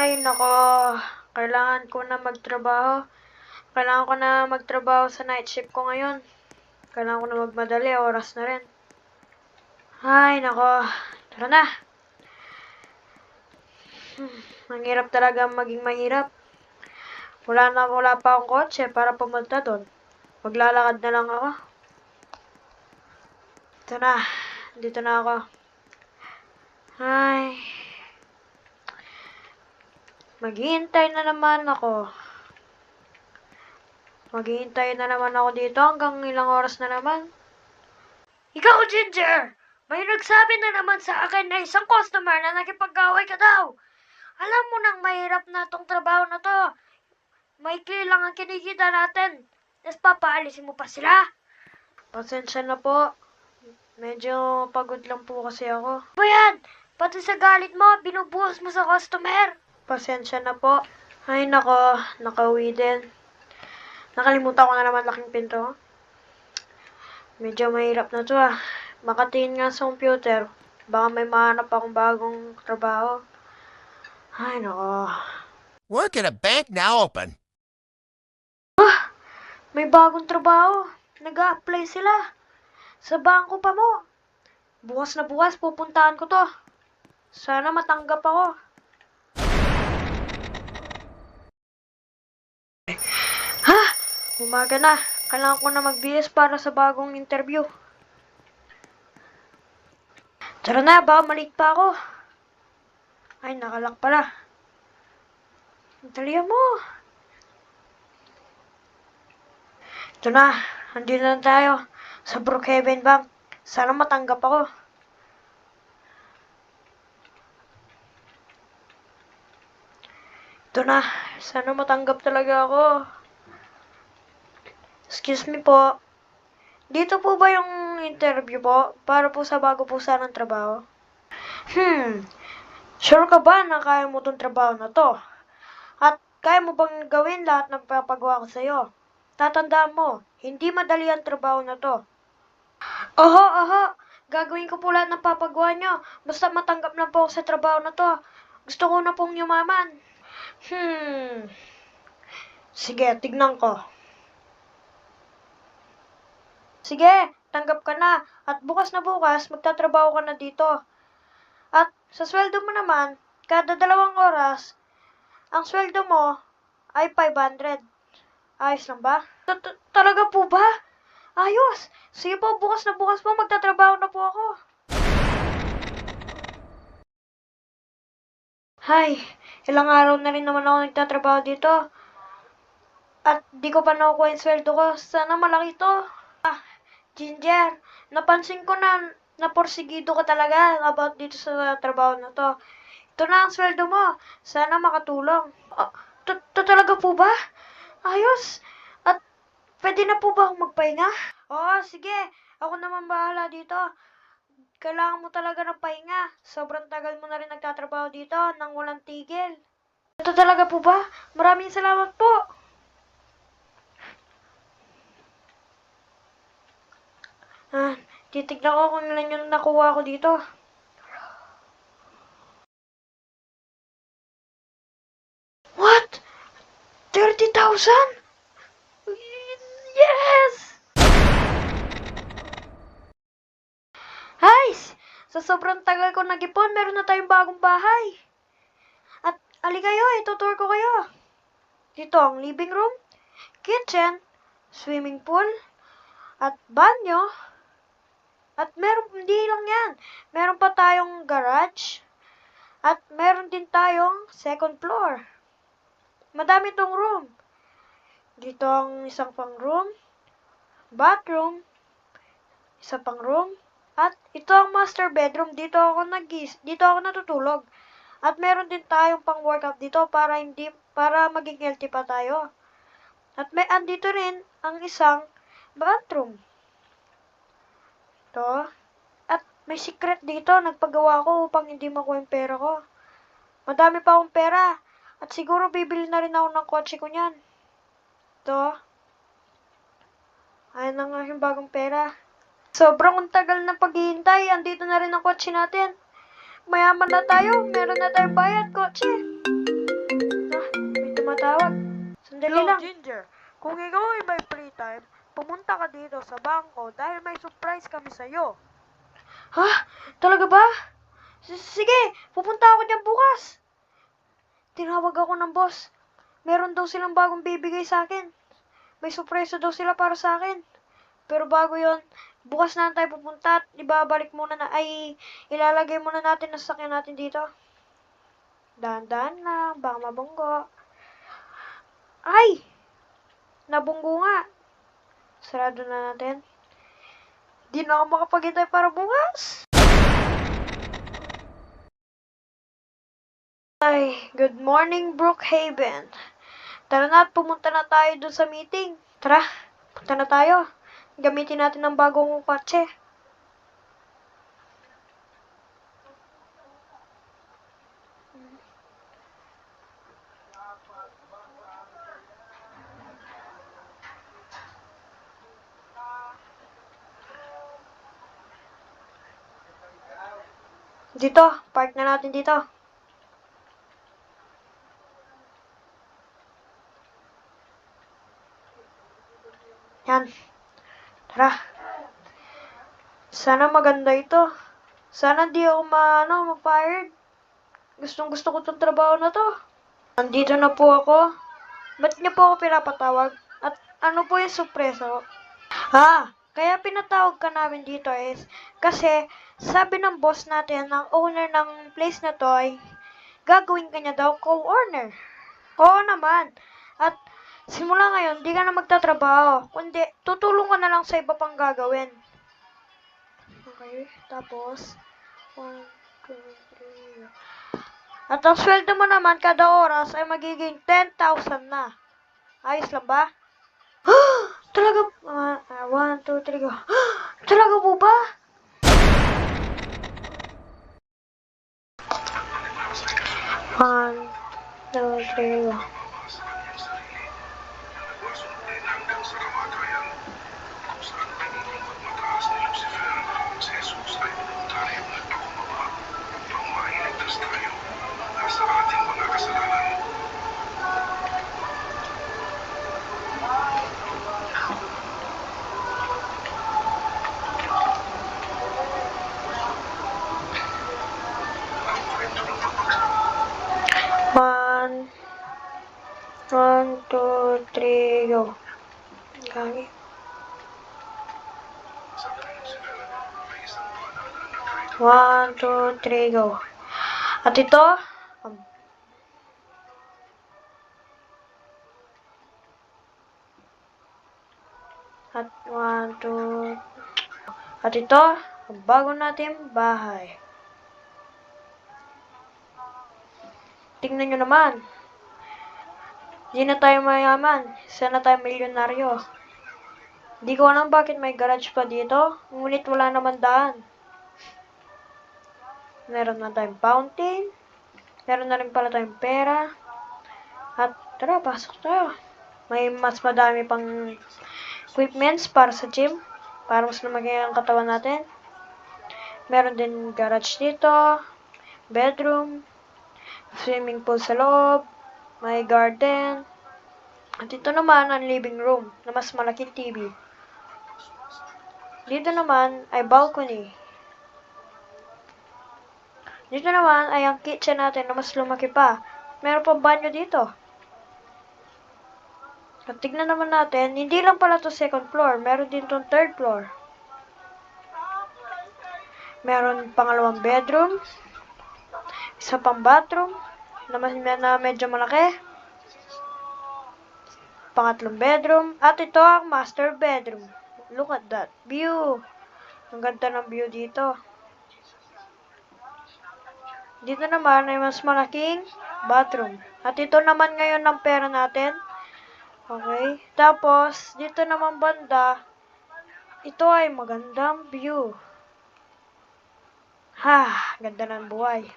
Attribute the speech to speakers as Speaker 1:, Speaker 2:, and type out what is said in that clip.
Speaker 1: Ay, nako. Kailangan ko na magtrabaho. Kailangan ko na magtrabaho sa night shift ko ngayon. Kailangan ko na magmadali. Oras na rin. Ay, nako. Tara na. Ang hirap talaga maging mahirap. Wala pa akong kotse para pumunta doon. Maglalakad na lang ako. Ito na. Dito na ako. Ay. Maghihintay na naman ako. Maghihintay na naman ako dito hanggang ilang oras na naman. Ikaw, Ginger! May nagsabi na naman sa akin na isang customer na nakipag-away ka daw. Alam mo nang mahirap na tong trabaho na to. Maikli lang ang kinikita natin. Tapos papaalisin mo pa sila. Pasensya na po. Medyo pagod lang po kasi ako. Ba yan? Pati sa galit mo, binubuhos mo sa customer. Pasensya na po. Ay nako, nakauwi din. Nakalimutan ko na naman laking pinto. Medyo mahirap na to ah. Makatingin nga sa computer. Baka may mahanap akong bagong trabaho. Ay nako.
Speaker 2: Work at a bank now open.
Speaker 1: May bagong trabaho. Nag-a-apply sila. Sa bangko pa mo. Bukas na bukas pupuntahan ko to. Sana matanggap ako. Ha? Umaga na. Kailangan ko na magbihis para sa bagong interview. Tara na, baka malate pa ako. Ay, nakalak pala. Dalihan mo. Ito na, andito na tayo sa Brookhaven Bank. Sana matanggap ako. Ito na, sana matanggap talaga ako. Excuse me po. Dito po ba yung interview po? Para po sa bago po sanang trabaho? Sure ka ba na kaya mo tong trabaho na to? At kaya mo bang gawin lahat ng papagawa ko sa'yo? Tatandaan mo, hindi madali ang trabaho na to. Oho. Gagawin ko po lahat ng papagawa nyo. Basta matanggap na po ako sa trabaho na to. Gusto ko na pong yumaman. Sige, tignan ko. Sige, tanggap ka na. At bukas na bukas, magtatrabaho ka na dito. At sa sweldo mo naman, kada 2 oras, ang sweldo mo ay 500. Ayos lang ba? Talaga po ba? Ayos! Sige po, bukas na bukas po, magtatrabaho na po ako. Hay, ilang araw na rin naman ako nagtatrabaho dito. At di ko pa nakukuha yung sweldo ko. Sana malaki to. Ginger, napansin ko na naporsigido ka talaga about dito sa trabaho na to. Ito na ang sweldo mo. Sana makatulong. Talaga po ba? Ayos. At pwede na po ba akong magpahinga? Oo, sige. Ako naman bahala dito. Kailangan mo talaga ng pahinga. Sobrang tagal mo na rin nagtatrabaho dito nang walang tigil. Ito talaga po ba? Maraming salamat po. Titignan ko kung ilan yung nakuha ko dito. What? 30,000? Yes! Ay! Sa sobrang tagal ko nag-ipon, meron na tayong bagong bahay. At kayo, itutour ko kayo. Dito ang living room, kitchen, swimming pool, at banyo. At hindi lang yan. Meron pa tayong garage. At meron din tayong second floor. Madami tong room. Dito ang isang pang room, bathroom, isa pang room, at ito ang master bedroom. Dito ako natutulog. At meron din tayong pang workout dito para maging healthy pa tayo. At andito rin ang isang bathroom. Ito. At may secret dito. Nagpagawa ko upang hindi makuha yung pera ko. Madami pa akong pera. At siguro bibili na rin ako ng kotse ko niyan. Ito. Ayan na nga yung bagong pera. Sobrang tagal na paghihintay. Andito na rin ang kotse natin. Mayaman na tayo. Meron na tayong bayad kotse. pinapatawag. Sandali
Speaker 3: Hello,
Speaker 1: lang.
Speaker 3: Ginger. Kung ikaw ay may free time, pumunta ka dito sa bangko dahil may surprise kami sa'yo.
Speaker 1: Ha? Talaga ba? Sige, pupunta ako dyan bukas. Tinawag ako ng boss. Meron daw silang bagong bibigay sa akin. May surprise daw sila para sa akin. Pero bago yon, bukas na tayo pupunta at ibabalik muna na, ay ilalagay muna natin ang sasakyan natin dito. Dahan-dahan lang, baka mabunggo. Ay! Nabunggo nga. Sarado na natin. Di na ako makapagintay para bukas. Ay, good morning, Brookhaven. Tara na at pumunta na tayo dun sa meeting. Tara, punta na tayo. Gamitin natin ang bagong kotse. Dito, park na natin dito. Yan. Tara. Sana maganda ito. Sana di ako ma-fired. Gustong gusto ko itong trabaho na to. Nandito na po ako. Ba't niyo po ako pinapatawag? At ano po yung sorpresa? Kaya pinatawag ka namin dito is kasi sabi ng boss natin, ang owner ng place na to ay gagawin ka niya daw co-owner. Oo naman. At simula ngayon, di ka na magtatrabaho. Kundi, tutulong ka na lang sa iba pang gagawin. Okay, tapos, 1, 2, 3. At ang sweldo mo naman kada oras ay magiging 10,000 na. Ayos lang ba? Talaga, 1, 2, 3, go. Talaga po ba? One, 2, 3, go. One, 2, 3, go. Gagi. One, 2, 3, go. At ito, at 1, 2, at ito, ang bago natin bahay. Tingnan nyo naman. Hindi na tayo mayaman. Sana tayo milyonaryo. Hindi ko alam bakit may garage pa dito. Ngunit wala naman daan. Meron na tayong fountain. Meron na rin pala tayong pera. At tara, pasok tayo. May mas madami pang equipments para sa gym. Para mas lumaki ang katawan natin. Meron din garage dito. Bedroom. Swimming pool sa loob. May garden. At ito naman ang living room na mas malaking TV. Dito naman ay balcony. Dito naman ay ang kitchen natin na mas lumaki pa. Meron pang banyo dito. At tignan naman natin, hindi lang pala to second floor. Meron din tong third floor. Meron pangalawang bedroom. Isa pang bathroom na medyo malaki. Pangatlong bedroom. At ito ang master bedroom. Look at that view. Ang ganda ng view dito. Dito naman ay mas malaking bathroom. At ito naman ngayon ang pera natin. Okay. Tapos, dito naman banda, ito ay magandang view. Ganda ng buhay.